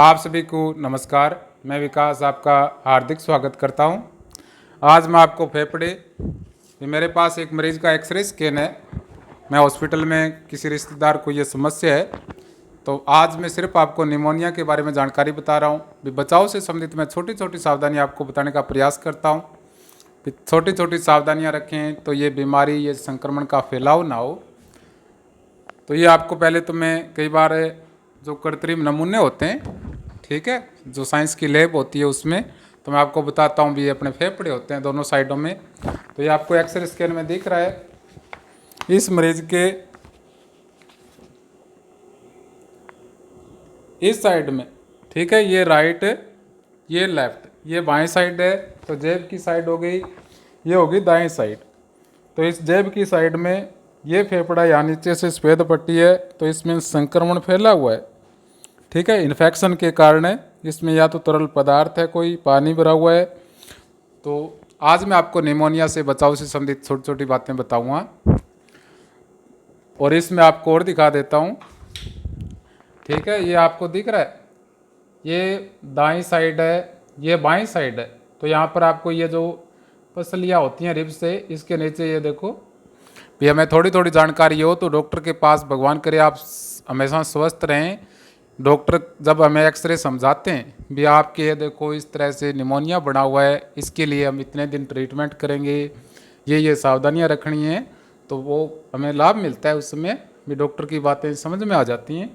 आप सभी को नमस्कार। मैं विकास आपका हार्दिक स्वागत करता हूं। आज मैं आपको फेफड़े मेरे पास एक मरीज़ का एक्सरे स्कैन है। मैं हॉस्पिटल में किसी रिश्तेदार को ये समस्या है, तो आज मैं सिर्फ आपको निमोनिया के बारे में जानकारी बता रहा हूँ। भी बचाव से संबंधित मैं छोटी छोटी सावधानियाँ आपको बताने का प्रयास करता हूँ। छोटी छोटी सावधानियाँ रखें तो ये बीमारी, ये संक्रमण का फैलाव ना हो। तो ये आपको पहले तो मैं कई बार जो कृत्रिम नमूने होते हैं, ठीक है, जो साइंस की लैब होती है उसमें, तो मैं आपको बताता हूँ भी ये अपने फेफड़े होते हैं दोनों साइडों में। तो ये आपको एक्सरे स्कैन में दिख रहा है। इस मरीज के इस साइड में, ठीक है, ये राइट, ये लेफ्ट, ये बाएं साइड है, तो जेब की साइड हो गई, ये होगी दाएं साइड। तो इस जेब की साइड में ये फेफड़ा यहाँ नीचे से सफ़ेद पट्टी है, तो इसमें संक्रमण फैला हुआ है, ठीक है, इन्फेक्शन के कारण है। इसमें या तो तरल पदार्थ है, कोई पानी भरा हुआ है। तो आज मैं आपको निमोनिया से बचाव से संबंधित छोटी छोटी बातें बताऊंगा, और इसमें आपको और दिखा देता हूं, ठीक है। ये आपको दिख रहा है, ये दाईं साइड है, ये बाईं साइड है। तो यहाँ पर आपको ये जो पसलियाँ होती हैं रिब्स से, इसके नीचे ये देखो भी। हमें थोड़ी थोड़ी जानकारी हो तो डॉक्टर के पास, भगवान करे आप हमेशा स्वस्थ रहें। डॉक्टर जब हमें एक्सरे समझाते हैं भी आपके ये देखो इस तरह से निमोनिया बना हुआ है, इसके लिए हम इतने दिन ट्रीटमेंट करेंगे, ये सावधानियां रखनी है, तो वो हमें लाभ मिलता है। उस समय भी डॉक्टर की बातें समझ में आ जाती हैं।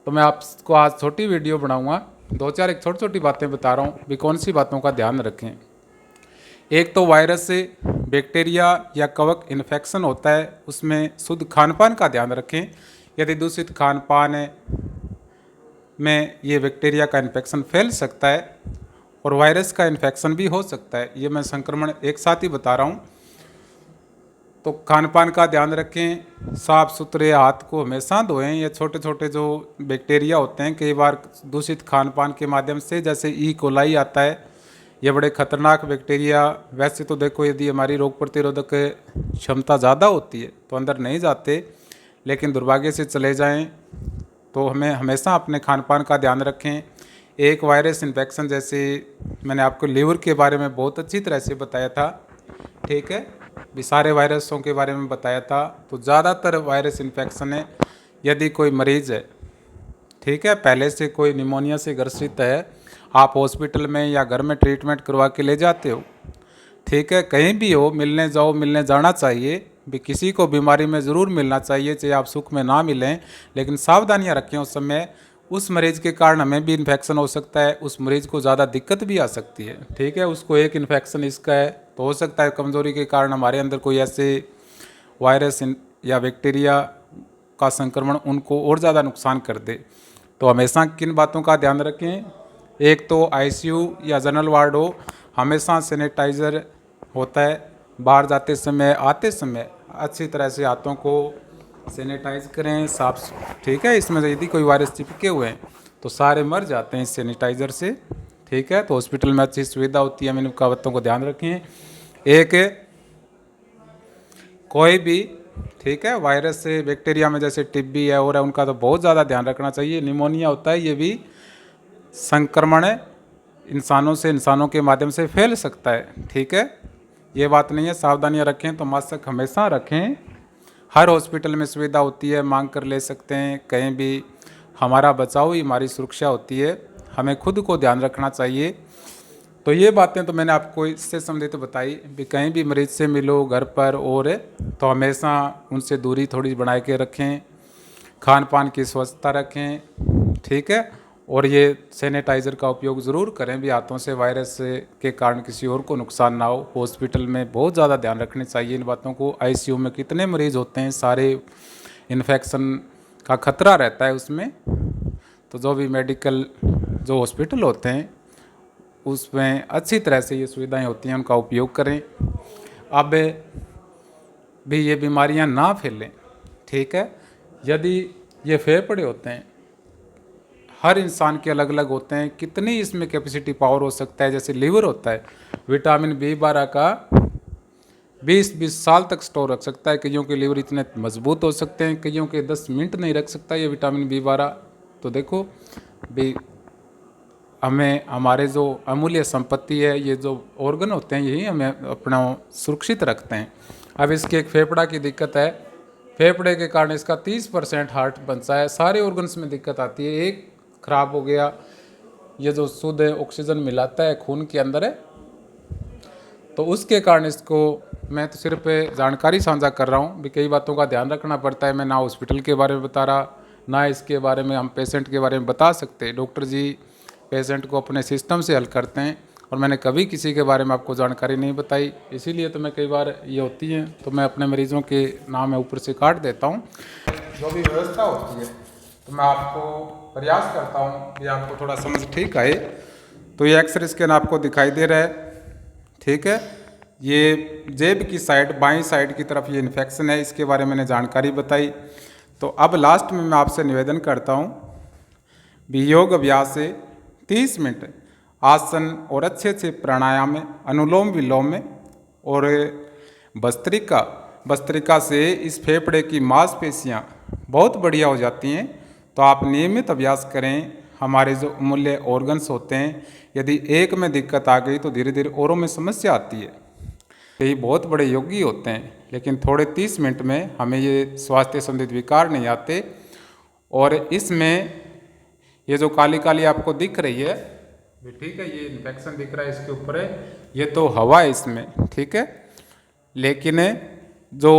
तो मैं आपको आज छोटी वीडियो बनाऊंगा, दो चार एक छोटी छोटी बातें बता रहा हूँ भी कौन सी बातों का ध्यान रखें। एक तो वायरस से बैक्टीरिया या कवक इन्फेक्शन होता है, उसमें शुद्ध खान पान का ध्यान रखें। यदि दूषित खान पान में ये बैक्टीरिया का इन्फेक्शन फैल सकता है और वायरस का इन्फेक्शन भी हो सकता है। ये मैं संक्रमण एक साथ ही बता रहा हूँ। तो खान पान का ध्यान रखें, साफ़ सुथरे हाथ को हमेशा धोएं। ये छोटे छोटे जो बैक्टीरिया होते हैं, कई बार दूषित खान पान के माध्यम से, जैसे ई कोलाई आता है, ये बड़े खतरनाक बैक्टीरिया। वैसे तो देखो, यदि हमारी रोग प्रतिरोधक क्षमता ज़्यादा होती है तो अंदर नहीं जाते, लेकिन दुर्भाग्य से चले जाएं तो हमें हमेशा अपने खान पान का ध्यान रखें। एक वायरस इन्फेक्शन, जैसे मैंने आपको लीवर के बारे में बहुत अच्छी तरह से बताया था, ठीक है, भी सारे वायरसों के बारे में बताया था। तो ज़्यादातर वायरस इन्फेक्शन है, यदि कोई मरीज़ है, ठीक है, पहले से कोई निमोनिया से ग्रसित है, आप हॉस्पिटल में या घर में ट्रीटमेंट करवा के ले जाते हो, ठीक है, कहीं भी हो, मिलने जाओ, मिलने जाना चाहिए भी। किसी को बीमारी में ज़रूर मिलना चाहिए, चाहे आप सुख में ना मिलें, लेकिन सावधानियां रखें। उस समय उस मरीज़ के कारण हमें भी इन्फेक्शन हो सकता है, उस मरीज़ को ज़्यादा दिक्कत भी आ सकती है, ठीक है। उसको एक इन्फेक्शन इसका है, तो हो सकता है कमज़ोरी के कारण हमारे अंदर कोई ऐसे वायरस या बैक्टीरिया का संक्रमण उनको और ज़्यादा नुकसान कर दे। तो हमेशा किन बातों का ध्यान रखें। एक तो आईसीयू या जनरल वार्ड हो, हमेशा सैनिटाइज़र होता है, बाहर जाते समय आते समय अच्छी तरह से हाथों को सैनिटाइज करें, साफ, ठीक है। इसमें यदि कोई वायरस चिपके हुए हैं तो सारे मर जाते हैं इस सैनिटाइज़र से, ठीक है। तो हॉस्पिटल में अच्छी सुविधा होती है, हम इन बातों को ध्यान रखें। एक, कोई भी, ठीक है, वायरस से, बैक्टीरिया में जैसे टिब्बी है और है, उनका तो बहुत ज़्यादा ध्यान रखना चाहिए। निमोनिया होता है, ये भी संक्रमण इंसानों से इंसानों के माध्यम से फैल सकता है, ठीक है, ये बात नहीं है। सावधानियां रखें। तो मास्क हमेशा रखें। हर हॉस्पिटल में सुविधा होती है, मांग कर ले सकते हैं। कहीं भी हमारा बचाव ही हमारी सुरक्षा होती है, हमें खुद को ध्यान रखना चाहिए। तो ये बातें तो मैंने आपको इससे संबंधित बताई भी। कहीं भी मरीज से मिलो घर पर और, तो हमेशा उनसे दूरी थोड़ी बना के रखें, खान पान की स्वच्छता रखें, ठीक है, और ये सैनिटाइज़र का उपयोग ज़रूर करें भी, हाथों से वायरस के कारण किसी और को नुकसान ना हो। हॉस्पिटल में बहुत ज़्यादा ध्यान रखने चाहिए इन बातों को। आईसीयू में कितने मरीज़ होते हैं, सारे इन्फेक्शन का खतरा रहता है उसमें। तो जो भी मेडिकल जो हॉस्पिटल होते हैं उसमें अच्छी तरह से ये सुविधाएं होती हैं, उनका उपयोग करें। अब भी ये बीमारियां ना फैलें, ठीक है। यदि ये फेफड़े होते हैं, हर इंसान के अलग अलग होते हैं, कितनी इसमें कैपेसिटी पावर हो सकता है। जैसे लीवर होता है, विटामिन B12 का 20-20 साल तक स्टोर रख सकता है। कईयों के लीवर इतने मजबूत हो सकते हैं, कईयों के 10 मिनट नहीं रख सकता ये विटामिन B12। तो देखो भी हमें हमारे जो अमूल्य संपत्ति है, ये जो ऑर्गन होते हैं, यही हमें अपना सुरक्षित रखते हैं। अब इसकी एक फेफड़ा की दिक्कत है, फेफड़े के कारण इसका 30% हार्ट बनता है, सारे ऑर्गन्स में दिक्कत आती है। एक खराब हो गया, ये जो शुद्ध ऑक्सीजन मिलाता है खून के अंदर है, तो उसके कारण इसको, मैं तो सिर्फ जानकारी साझा कर रहा हूँ भी, कई बातों का ध्यान रखना पड़ता है। मैं ना हॉस्पिटल के बारे में बता रहा, ना इसके बारे में हम पेशेंट के बारे में बता सकते। डॉक्टर जी पेशेंट को अपने सिस्टम से हल करते हैं, और मैंने कभी किसी के बारे में आपको जानकारी नहीं बताई, इसीलिए तो मैं कई बार ये होती है तो मैं अपने मरीज़ों के नाम है ऊपर से काट देता हूँ। जो भी व्यवस्था होती है तो मैं आपको प्रयास करता हूँ कि आपको थोड़ा समझ ठीक आए। तो ये एक्सरे स्कैन आपको दिखाई दे रहा है, ठीक है। ये जेब की साइड, बाईं साइड की तरफ ये इन्फेक्शन है, इसके बारे में मैंने जानकारी बताई। तो अब लास्ट में मैं आपसे निवेदन करता हूँ भी, योग अभ्यास से 30 मिनट आसन और अच्छे अच्छे प्राणायाम में, अनुलोम विलोम में, और भस्त्रिका से इस फेफड़े की मांसपेशियाँ बहुत बढ़िया हो जाती हैं। तो आप नियमित अभ्यास करें। हमारे जो अमूल्य ऑर्गन्स होते हैं, यदि एक में दिक्कत आ गई तो धीरे धीरे औरों में समस्या आती है। यही बहुत बड़े योगी होते हैं, लेकिन थोड़े 30 मिनट में हमें ये स्वास्थ्य संबंधित विकार नहीं आते। और इसमें ये जो काली काली आपको दिख रही है, ठीक है, ये इन्फेक्शन दिख रहा है इसके ऊपर है, ये तो हवा है इसमें, ठीक है। लेकिन जो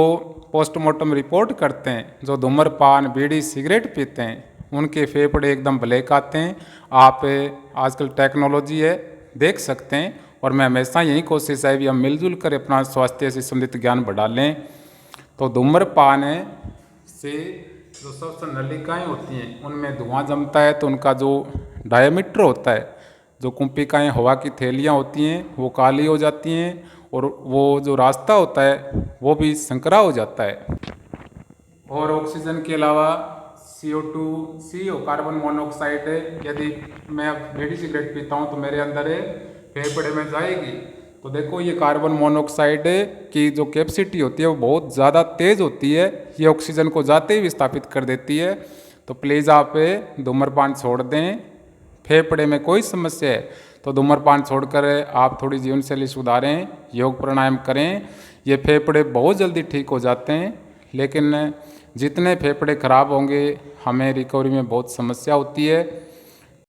पोस्टमार्टम रिपोर्ट करते हैं, जो धूम्रपान बीड़ी सिगरेट पीते हैं, उनके फेफड़े एकदम ब्लैक आते हैं। आप आजकल टेक्नोलॉजी है, देख सकते हैं। और मैं हमेशा यही कोशिश है भी हम मिलजुल कर अपना स्वास्थ्य से संबंधित ज्ञान बढ़ा लें। तो धूम्रपान से जो श्वसन नलिकाएँ होती हैं, उनमें धुआं जमता है, तो उनका जो डायमीटर होता है, जो कुंपिकाएँ हवा की थैलियाँ होती हैं, वो काली हो जाती हैं, और वो जो रास्ता होता है वो भी संकरा हो जाता है। और ऑक्सीजन के अलावा CO2, CO कार्बन मोनोऑक्साइड है, यदि मैं बीड़ी सिगरेट पीता हूँ तो मेरे अंदर फेफड़े में जाएगी। तो देखो, ये कार्बन मोनोऑक्साइड की जो कैपेसिटी होती है वो बहुत ज़्यादा तेज़ होती है, ये ऑक्सीजन को जाते ही विस्थापित कर देती है। तो प्लीज़ आप धूम्रपान छोड़ दें। फेफड़े में कोई समस्या है तो धूम्रपान छोड़कर आप थोड़ी जीवन शैली सुधारें, योग प्राणायाम करें। ये फेफड़े बहुत जल्दी ठीक हो जाते हैं, लेकिन जितने फेफड़े खराब होंगे हमें रिकवरी में बहुत समस्या होती है।